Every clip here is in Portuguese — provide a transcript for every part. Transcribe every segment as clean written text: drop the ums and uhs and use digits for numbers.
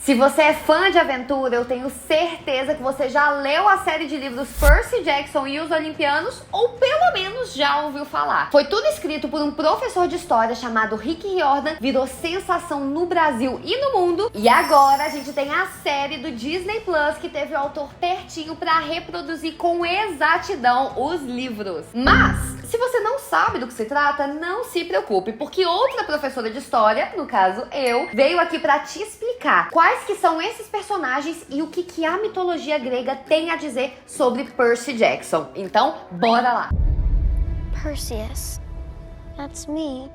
Se você é fã de aventura, eu tenho certeza que você já leu a série de livros Percy Jackson e os Olimpianos, ou pelo menos já ouviu falar. Foi tudo escrito por um professor de história chamado Rick Riordan, virou sensação no Brasil e no mundo, e agora a gente tem a série do Disney Plus que teve o autor pertinho pra reproduzir com exatidão os livros. Mas se você não sabe do que se trata, não se preocupe, porque outra professora de história, no caso eu, veio aqui pra te explicar quais que são esses personagens e o que a mitologia grega tem a dizer sobre Percy Jackson. Então, bora lá! Perseus. That's me.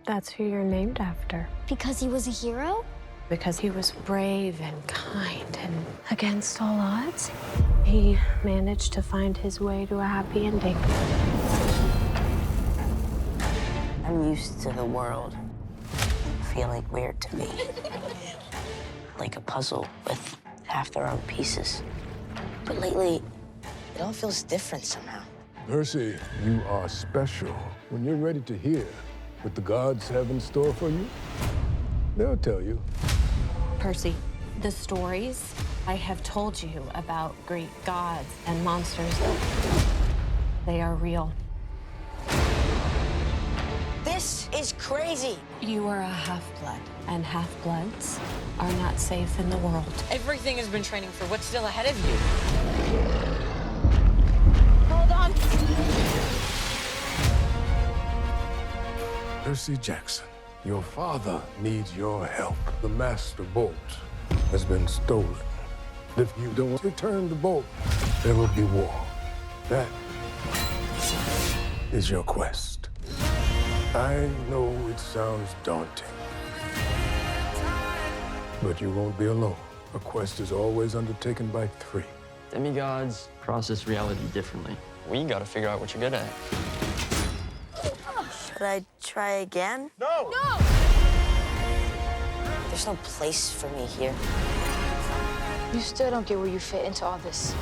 That's who you're named after. Because he was a hero? Because he was brave and kind and against all odds, he managed to find his way to a happy ending. I'm used to the world feeling weird to me. Like a puzzle with half the wrong pieces. But lately, it all feels different somehow. Percy, you are special. When you're ready to hear what the gods have in store for you, they'll tell you. Percy, the stories I have told you about great gods and monsters, they are real. This is crazy. You are a half-blood, and half-bloods are not safe in the world. Everything has been training for what's still ahead of you. Hold on. Percy Jackson, your father needs your help. The Master Bolt has been stolen. If you don't return the bolt, there will be war. That is your quest. I know it sounds daunting, but you won't be alone. A quest is always undertaken by three. Demigods process reality differently. We gotta figure out what you're good at. Should I try again? No! No! There's no place for me here. You still don't get where you fit into all this.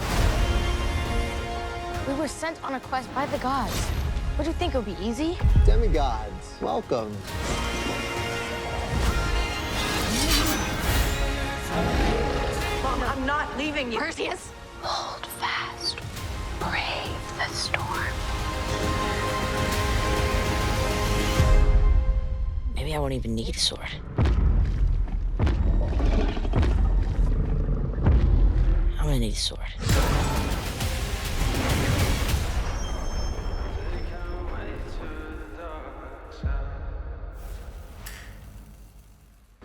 We were sent on a quest by the gods. Would you think it would be easy? Demigods, welcome. Mom, I'm not leaving you. Perseus! Hold fast. Brave the storm. Maybe I won't even need a sword. I'm gonna need a sword.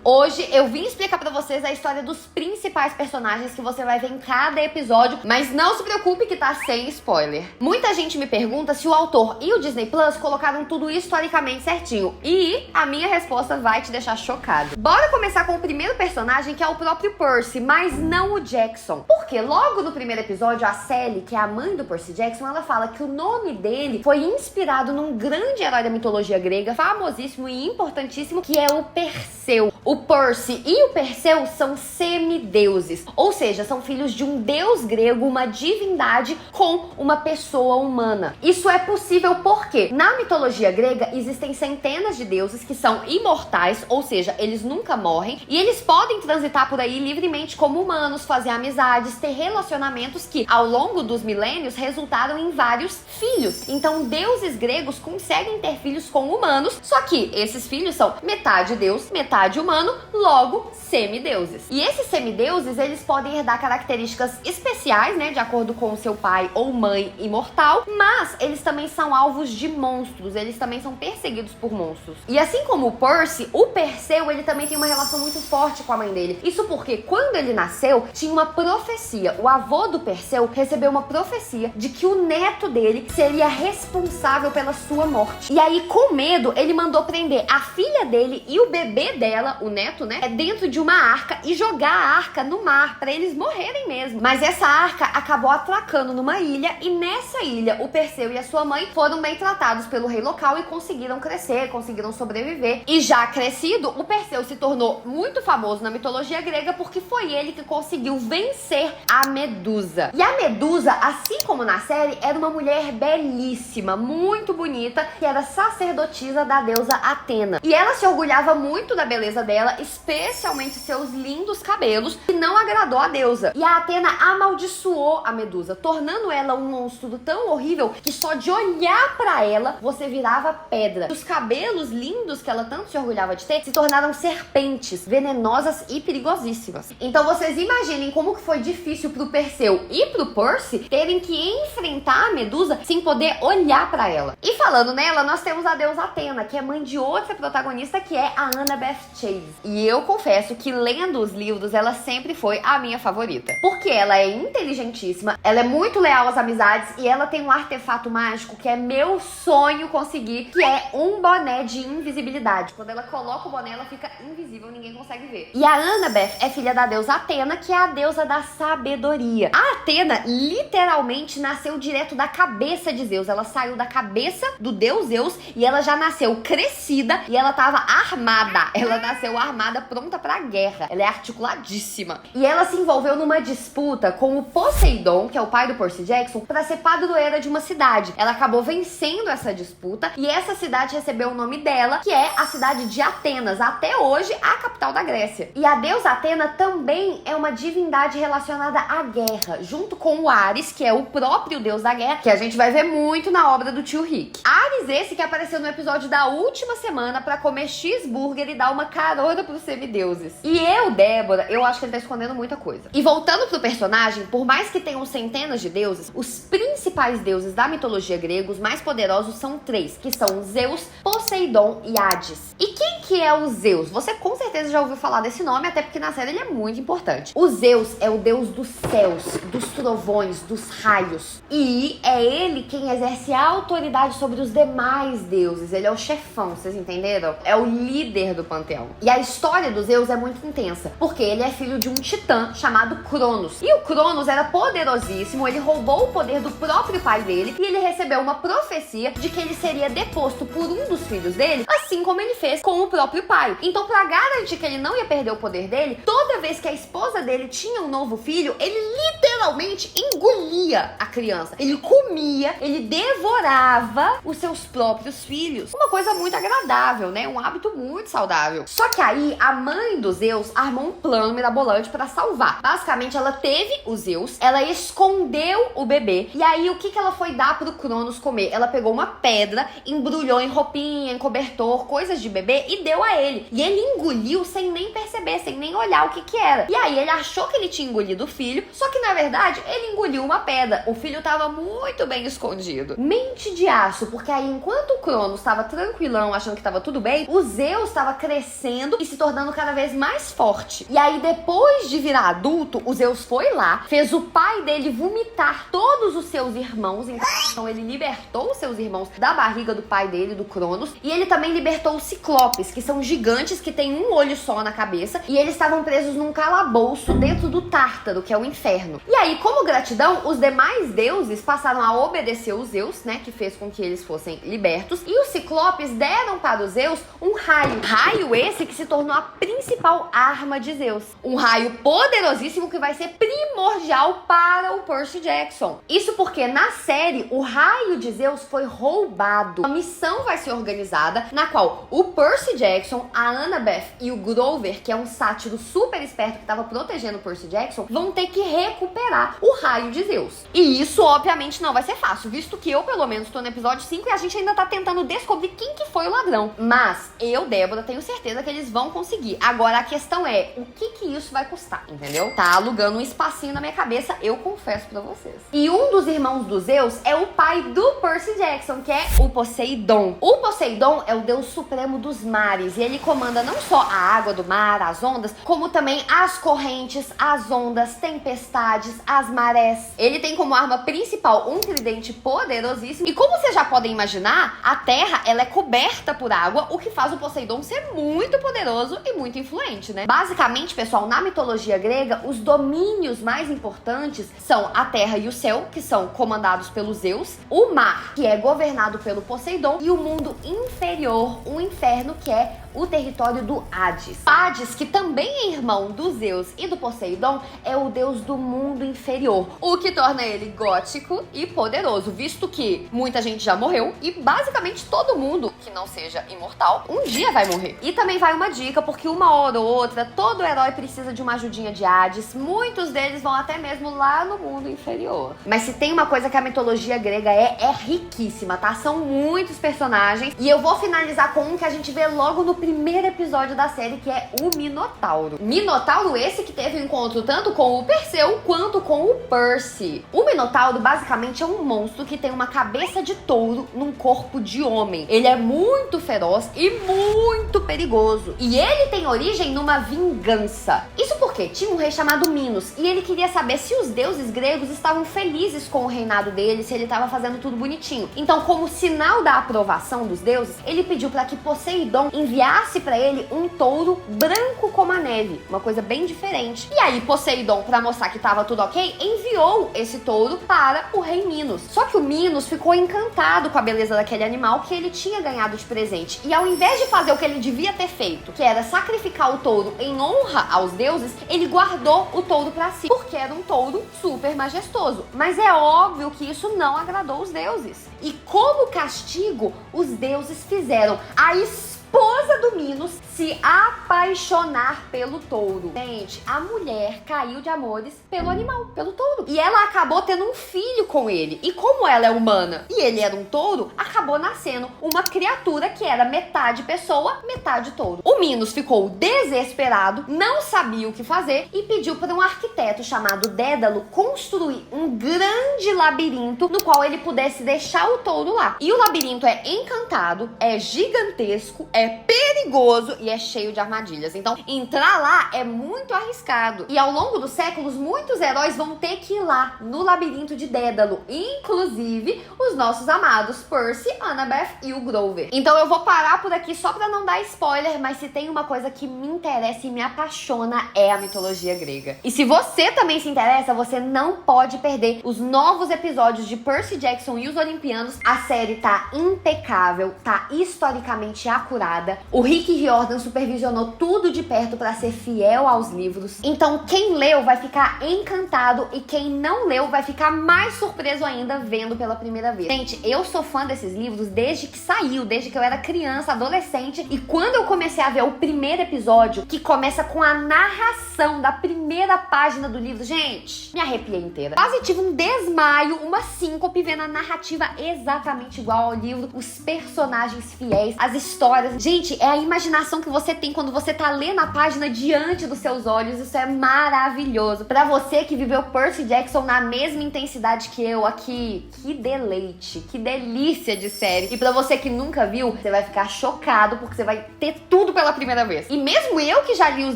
Hoje eu vim explicar pra vocês a história dos principais personagens que você vai ver em cada episódio, mas não se preocupe que tá sem spoiler. Muita gente me pergunta se o autor e o Disney Plus colocaram tudo historicamente certinho, e a minha resposta vai te deixar chocado. Bora começar com o primeiro personagem, que é o próprio Percy, mas não o Jackson. Porque logo no primeiro episódio, a Sally, que é a mãe do Percy Jackson, ela fala que o nome dele foi inspirado num grande herói da mitologia grega, famosíssimo e importantíssimo, que é o Perseu. O Percy e o Perseu são semideuses, ou seja, são filhos de um deus grego, uma divindade com uma pessoa humana. Isso é possível porque na mitologia grega existem centenas de deuses que são imortais, ou seja, eles nunca morrem, e eles podem transitar por aí livremente como humanos, fazer amizades, ter relacionamentos que ao longo dos milênios resultaram em vários filhos. Então deuses gregos conseguem ter filhos com humanos, só que esses filhos são metade deus, metade humano, logo semideuses. E esses semideuses, eles podem herdar características especiais, né, de acordo com o seu pai ou mãe imortal, mas eles também são alvos de monstros, eles também são perseguidos por monstros. E assim como o Percy, o Perseu, ele também tem uma relação muito forte com a mãe dele. Isso porque quando ele nasceu, tinha uma profecia. O avô do Perseu recebeu uma profecia de que o neto dele seria responsável pela sua morte. E aí, com medo, ele mandou prender a filha dele e o bebê dela, o neto, né, dentro de uma arca e jogar a arca no mar pra eles morrerem mesmo. Mas essa arca acabou atracando numa ilha, e nessa ilha o Perseu e a sua mãe foram bem tratados pelo rei local e conseguiram crescer, conseguiram sobreviver. E já crescido, o Perseu se tornou muito famoso na mitologia grega porque foi ele que conseguiu vencer a Medusa. E a Medusa, assim como na série, era uma mulher belíssima, muito bonita, que era sacerdotisa da deusa Atena. E ela se orgulhava muito da beleza dela dela, especialmente seus lindos cabelos, que não agradou a deusa. E a Atena amaldiçoou a Medusa, tornando ela um monstro tão horrível que só de olhar pra ela você virava pedra. Os cabelos lindos que ela tanto se orgulhava de ter se tornaram serpentes venenosas e perigosíssimas. Então vocês imaginem como que foi difícil pro Perseu e pro Percy terem que enfrentar a Medusa sem poder olhar pra ela. E falando nela, nós temos a deusa Atena, que é mãe de outra protagonista, que é a Annabeth Chase. E eu confesso que lendo os livros, ela sempre foi a minha favorita. Porque ela é inteligentíssima, ela é muito leal às amizades e ela tem um artefato mágico que é meu sonho conseguir, que é um boné de invisibilidade. Quando ela coloca o boné, ela fica invisível, ninguém consegue ver. E a Annabeth é filha da deusa Atena, que é a deusa da sabedoria. A Atena literalmente nasceu direto da cabeça de Zeus. Ela saiu da cabeça do deus Zeus e ela já nasceu crescida e ela tava armada. Ela nasceu armada, pronta pra guerra. Ela é articuladíssima. E ela se envolveu numa disputa com o Poseidon, que é o pai do Percy Jackson, pra ser padroeira de uma cidade. Ela acabou vencendo essa disputa e essa cidade recebeu o nome dela, que é a cidade de Atenas, até hoje a capital da Grécia. E a deusa Atena também é uma divindade relacionada à guerra, junto com o Ares, que é o próprio deus da guerra, que a gente vai ver muito na obra do tio Rick. Ares esse que apareceu no episódio da última semana pra comer cheeseburger e dar uma carona pros semideuses. E Débora, eu acho que ele tá escondendo muita coisa. E voltando pro personagem, por mais que tenham centenas de deuses, os principais deuses da mitologia grega, os mais poderosos, são três, que são Zeus, Poseidon e Hades. E quem que é o Zeus? Você com certeza já ouviu falar desse nome, até porque na série ele é muito importante. O Zeus é o deus dos céus, dos trovões, dos raios. E é ele quem exerce a autoridade sobre os demais deuses. Ele é o chefão, vocês entenderam? É o líder do panteão. E a história do Zeus é muito intensa, porque ele é filho de um titã chamado Cronos. E o Cronos era poderosíssimo, ele roubou o poder do próprio pai dele e ele recebeu uma profecia de que ele seria deposto por um dos filhos dele, assim como ele fez com o próprio pai. Então, pra garantir que ele não ia perder o poder dele, toda vez que a esposa dele tinha um novo filho, ele literalmente engolia a criança. Ele comia, ele devorava os seus próprios filhos. Uma coisa muito agradável, né? Um hábito muito saudável. Só que aí, a mãe do Zeus armou um plano mirabolante pra salvar. Basicamente, ela teve o Zeus, ela escondeu o bebê, e aí o que ela foi dar pro Cronos comer? Ela pegou uma pedra, embrulhou em roupinha, em cobertor, coisas de bebê e deu a ele. E ele engoliu sem nem perceber, sem nem olhar o que era. E aí ele achou que ele tinha engolido o filho, só que na verdade ele engoliu uma pedra. O filho tava muito bem escondido. Mente de aço, porque aí enquanto o Cronos tava tranquilão, achando que tava tudo bem, o Zeus tava crescendo e se tornando cada vez mais forte. E aí depois de virar adulto, o Zeus foi lá, fez o pai dele vomitar todos os seus irmãos. Então ele libertou os seus irmãos da barriga do pai dele, do Cronos, e ele também libertou os Ciclopes, que são gigantes que têm um olho só na cabeça, e eles estavam presos num calabouço dentro do Tártaro, que é o inferno. E aí, como gratidão, os demais deuses passaram a obedecer os Zeus, né, que fez com que eles fossem libertos, e os Ciclopes deram para os Zeus um raio. Raio esse que se tornou a principal arma de Zeus. Um raio poderosíssimo que vai ser primordial para o Percy Jackson. Isso porque na série, o raio de Zeus foi roubado. Uma missão vai ser organizada, na qual o Percy Jackson, a Annabeth e o Grover, que é um sátiro super esperto que estava protegendo o Percy Jackson, vão ter que recuperar o raio de Zeus. E isso, obviamente, não vai ser fácil, visto que eu, pelo menos, tô no episódio 5 e a gente ainda tá tentando descobrir quem que foi o ladrão. Mas eu, Débora, tenho certeza que eles vão conseguir. Agora, a questão é, o que isso vai custar, entendeu? Tá alugando um espacinho na minha cabeça, eu confesso pra vocês. E um dos irmãos do Zeus é o pai do Percy Jackson, que é o Poseidon. O Poseidon é o deus supremo dos mares e ele comanda não só a água do mar, as ondas, como também as correntes, as ondas, tempestades, as marés. Ele tem como arma principal um tridente poderosíssimo e como vocês já podem imaginar, a Terra ela é coberta por água, o que faz o Poseidon ser muito poderoso e muito influente, né? Basicamente, pessoal, na mitologia grega, os domínios mais importantes são a Terra e o céu, que são comandados pelo Zeus, o mar, que é governado pelo Poseidon, e o mundo inferior, o inferno, que é o território do Hades. Hades, que também é irmão do Zeus e do Poseidon, é o deus do mundo inferior, o que torna ele gótico e poderoso, visto que muita gente já morreu e basicamente todo mundo que não seja imortal um dia vai morrer. E também vai uma dica, porque uma hora ou outra todo herói precisa de uma ajudinha de Hades, muitos deles vão até mesmo lá no mundo inferior. Mas se tem uma coisa que a mitologia grega é riquíssima, tá? São muitos personagens e eu vou finalizar com um que a gente vê logo no primeiro episódio da série, que é o Minotauro. Minotauro esse que teve um encontro tanto com o Perseu quanto com o Percy. O Minotauro basicamente é um monstro que tem uma cabeça de touro num corpo de homem. Ele é muito feroz e muito perigoso. E ele tem origem numa vingança. Isso porque tinha um rei chamado Minos e ele queria saber se os deuses gregos estavam felizes com o reinado dele, se ele estava fazendo tudo bonitinho. Então, como sinal da aprovação dos deuses, ele pediu para que Poseidon enviasse para ele um touro branco como a neve, uma coisa bem diferente. E aí Poseidon, para mostrar que estava tudo ok, enviou esse touro para o rei Minos. Só que o Minos ficou encantado com a beleza daquele animal que ele tinha ganhado de presente. E ao invés de fazer o que ele devia ter feito, que era sacrificar o touro em honra aos deuses, ele guardou o touro para si, porque era um touro super majestoso. Mas é óbvio que isso não agradou os deuses. E como castigo, os deuses fizeram a esposa do Minos se apaixonar pelo touro. Gente, a mulher caiu de amores pelo animal, pelo touro. E ela acabou tendo um filho com ele. E como ela é humana e ele era um touro, acabou nascendo uma criatura que era metade pessoa, metade touro. O Minos ficou desesperado, não sabia o que fazer e pediu para um arquiteto chamado Dédalo construir um grande labirinto no qual ele pudesse deixar o touro lá. E o labirinto é encantado, é gigantesco, é perigoso e é cheio de armadilhas. Então, entrar lá é muito arriscado. E ao longo dos séculos, muitos heróis vão ter que ir lá no labirinto de Dédalo, inclusive os nossos amados Percy, Annabeth e o Grover. Então eu vou parar por aqui só pra não dar spoiler, mas se tem uma coisa que me interessa e me apaixona é a mitologia grega. E se você também se interessa, você não pode perder os novos episódios de Percy Jackson e os Olimpianos. A série tá impecável, tá historicamente acurada. O Rick Riordan supervisionou tudo de perto para ser fiel aos livros. Então quem leu vai ficar encantado e quem não leu vai ficar mais surpreso ainda vendo pela primeira vez. Gente, eu sou fã desses livros desde que saiu, desde que eu era criança, adolescente, e quando eu comecei a ver o primeiro episódio, que começa com a narração da primeira página do livro, gente, me arrepiei inteira. Quase tive um desmaio, uma síncope vendo a narrativa exatamente igual ao livro, os personagens fiéis, as histórias. Gente, é a imaginação que você tem quando você tá lendo a página diante dos seus olhos. Isso é maravilhoso. Pra você que viveu Percy Jackson na mesma intensidade que eu aqui, que deleite, que delícia de série. E pra você que nunca viu, você vai ficar chocado porque você vai ter tudo pela primeira vez. E mesmo eu que já li os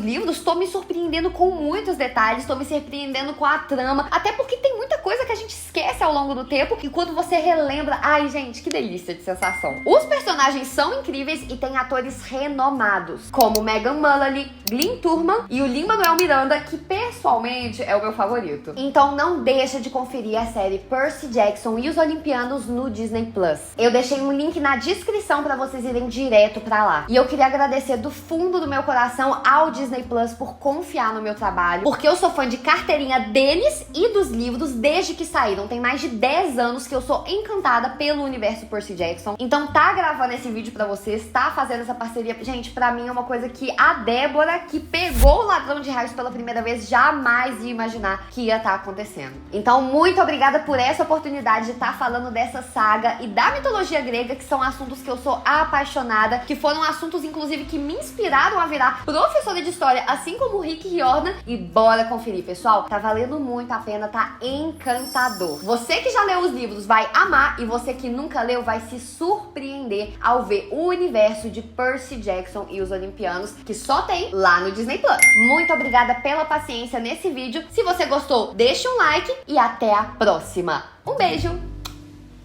livros, tô me surpreendendo com muitos detalhes, tô me surpreendendo com a trama, até porque tem muita coisa que a gente esquece ao longo do tempo e quando você relembra, ai gente, que delícia de sensação. Os personagens são incríveis e tem atores renomados, como Megan Mullally, Glyn Turman e o Lin-Manuel Miranda, que pessoalmente é o meu favorito. Então não deixa de conferir a série Percy Jackson e os Olimpianos no Disney Plus. Eu deixei um link na descrição para vocês irem direto pra lá. E eu queria agradecer do fundo do meu coração ao Disney Plus por confiar no meu trabalho, porque eu sou fã de carteirinha deles e dos livros desde que saíram. Tem mais de 10 anos que eu sou encantada pelo universo Percy Jackson. Então tá gravando esse vídeo pra vocês, tá fazendo essa parceria. Gente, pra mim é uma coisa que a Débora, que pegou o Ladrão de Raios pela primeira vez, jamais ia imaginar que ia estar acontecendo. Então, muito obrigada por essa oportunidade de estar falando dessa saga e da mitologia grega, que são assuntos que eu sou apaixonada, que foram assuntos, inclusive, que me inspiraram a virar professora de história, assim como o Rick Riordan. E bora conferir, pessoal. Tá valendo muito a pena, tá encantador. Você que já leu os livros vai amar e você que nunca leu vai se surpreender ao ver o universo de Percy Jackson e os Olimpianos, que só tem lá no Disney Plus. Muito obrigada pela paciência nesse vídeo. Se você gostou, deixa um like e até a próxima. Um beijo!